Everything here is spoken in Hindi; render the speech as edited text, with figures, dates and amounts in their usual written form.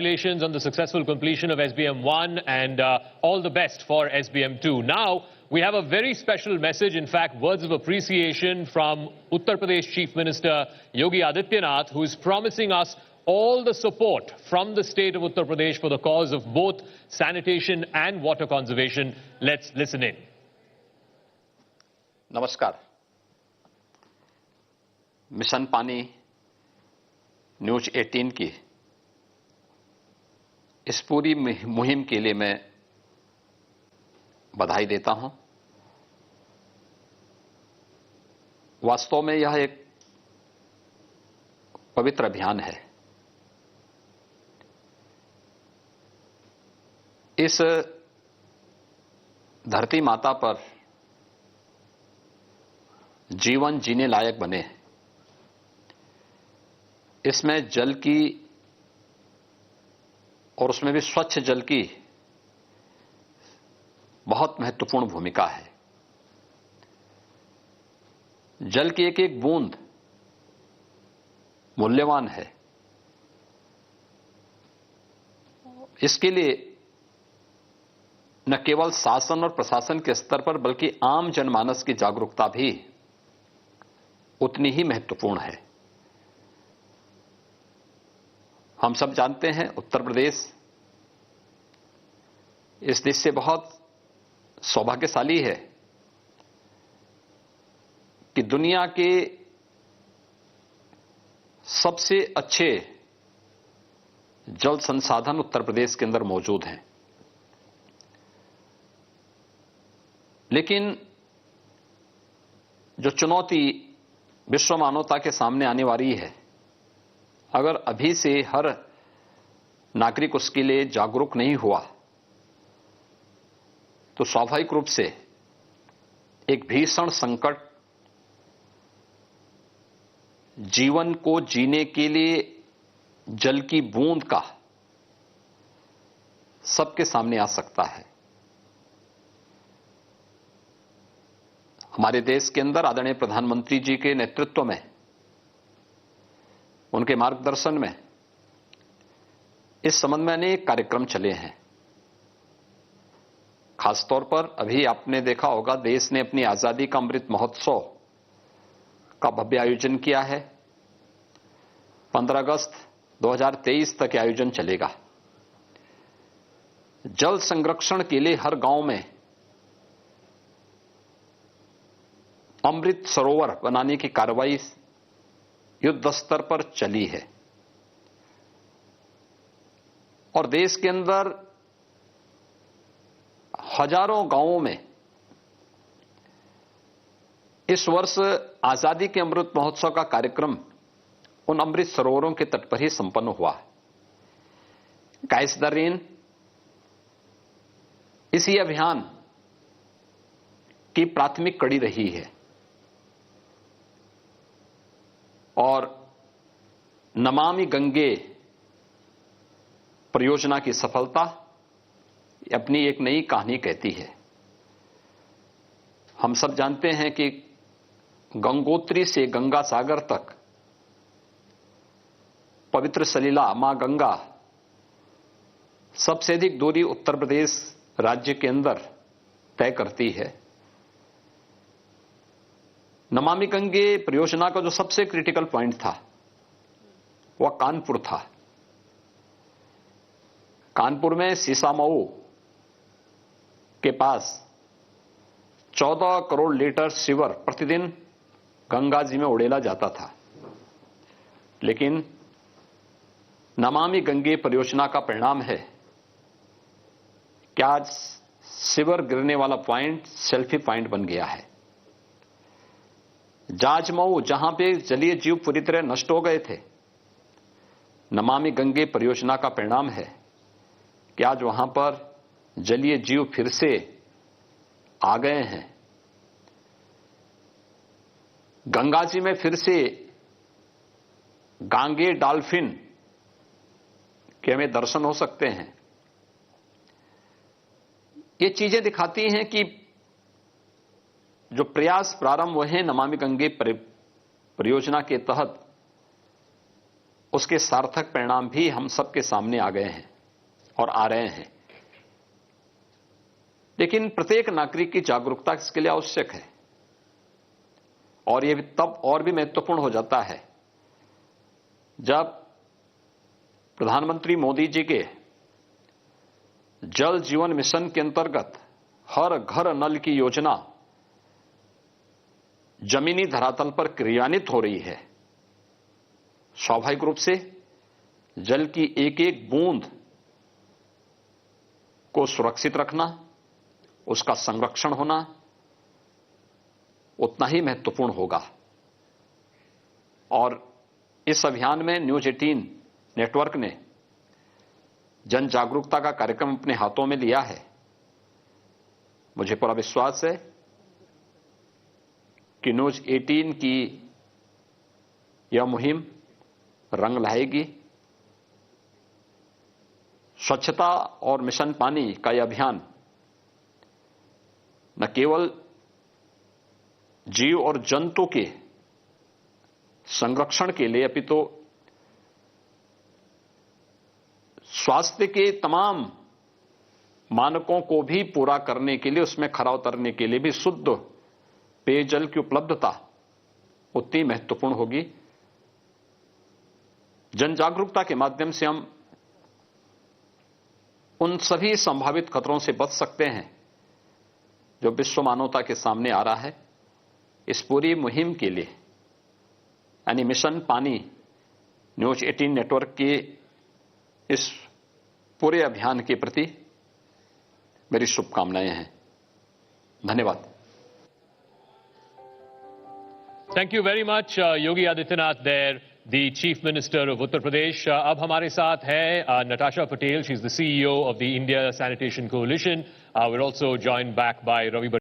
Congratulations on the successful completion of SBM-1 and all the best for SBM-2. Now, we have a very special message, in fact, words of appreciation from Uttar Pradesh Chief Minister Yogi Adityanath, who is promising us all the support from the state of Uttar Pradesh for the cause of both sanitation and water conservation. Let's listen in. नमस्कार। मिशन पानी न्यूज 18 की इस पूरी मुहिम के लिए मैं बधाई देता हूं। वास्तव में यह एक पवित्र अभियान है। इस धरती माता पर जीवन जीने लायक बने, इसमें जल की और उसमें भी स्वच्छ जल की बहुत महत्वपूर्ण भूमिका है। जल की एक एक बूंद मूल्यवान है। इसके लिए न केवल शासन और प्रशासन के स्तर पर बल्कि आम जनमानस की जागरूकता भी उतनी ही महत्वपूर्ण है। हम सब जानते हैं उत्तर प्रदेश इस देश से बहुत सौभाग्यशाली है कि दुनिया के सबसे अच्छे जल संसाधन उत्तर प्रदेश के अंदर मौजूद हैं। लेकिन जो चुनौती विश्व मानवता के सामने आने वाली है, अगर अभी से हर नागरिक उसके लिए जागरूक नहीं हुआ तो स्वाभाविक रूप से एक भीषण संकट जीवन को जीने के लिए जल की बूंद का सबके सामने आ सकता है। हमारे देश के अंदर आदरणीय प्रधानमंत्री जी के नेतृत्व में, उनके मार्गदर्शन में इस संबंध में अनेक कार्यक्रम चले हैं। खासतौर पर अभी आपने देखा होगा, देश ने अपनी आजादी का अमृत महोत्सव का भव्य आयोजन किया है। 15 अगस्त 2023 तक आयोजन चलेगा। जल संरक्षण के लिए हर गांव में अमृत सरोवर बनाने की कार्रवाई युद्ध स्तर पर चली है और देश के अंदर हजारों गांवों में इस वर्ष आजादी के अमृत महोत्सव का कार्यक्रम उन अमृत सरोवरों के तट पर ही संपन्न हुआ। कैच द रेन इसी अभियान की प्राथमिक कड़ी रही है और नमामि गंगे परियोजना की सफलता अपनी एक नई कहानी कहती है। हम सब जानते हैं कि गंगोत्री से गंगा सागर तक पवित्र सलीला मां गंगा सबसे अधिक दूरी उत्तर प्रदेश राज्य के अंदर तय करती है। नमामि गंगे परियोजना का जो सबसे क्रिटिकल पॉइंट था वह कानपुर था। कानपुर में सीसामऊ के पास 14 करोड़ लीटर सीवर प्रतिदिन गंगा जी में उड़ेला जाता था। लेकिन नमामि गंगे परियोजना का परिणाम है कि आज सीवर गिरने वाला पॉइंट सेल्फी पॉइंट बन गया है। जाजमऊ, जहां पे जलीय जीव पूरी तरह नष्ट हो गए थे, नमामि गंगे परियोजना का परिणाम है कि आज वहां पर जलीय जीव फिर से आ गए हैं। गंगा जी में फिर से गांगे डॉल्फिन के हमें दर्शन हो सकते हैं। ये चीजें दिखाती हैं कि जो प्रयास प्रारंभ हुए हैं नमामि गंगे परियोजना के तहत उसके सार्थक परिणाम भी हम सबके सामने आ गए हैं और आ रहे हैं। लेकिन प्रत्येक नागरिक की जागरूकता इसके लिए आवश्यक है और यह तब और भी महत्वपूर्ण हो जाता है जब प्रधानमंत्री मोदी जी के जल जीवन मिशन के अंतर्गत हर घर नल की योजना जमीनी धरातल पर क्रियान्वित हो रही है। स्वाभाविक रूप से जल की एक एक बूंद को सुरक्षित रखना, उसका संरक्षण होना उतना ही महत्वपूर्ण होगा। और इस अभियान में न्यूज 18 नेटवर्क ने जन जागरूकता का कार्यक्रम अपने हाथों में लिया है। मुझे पूरा विश्वास है कि न्यूज 18 की यह मुहिम रंग लाएगी। स्वच्छता और मिशन पानी का यह अभियान न केवल जीव और जंतु के संरक्षण के लिए अपितु स्वास्थ्य के तमाम मानकों को भी पूरा करने के लिए, उसमें खरा उतरने के लिए भी शुद्ध पेयजल की उपलब्धता उतनी महत्वपूर्ण होगी। जन जागरूकता के माध्यम से हम उन सभी संभावित खतरों से बच सकते हैं जो विश्व मानवता के सामने आ रहा है। इस पूरी मुहिम के लिए यानी मिशन पानी न्यूज 18 नेटवर्क के इस पूरे अभियान के प्रति मेरी शुभकामनाएं हैं। धन्यवाद। Thank you very much, Yogi Adityanath there, the Chief Minister of Uttar Pradesh. अब हमारे साथ है Natasha Patel. She's the CEO of the India Sanitation Coalition. We're also joined back by Ravi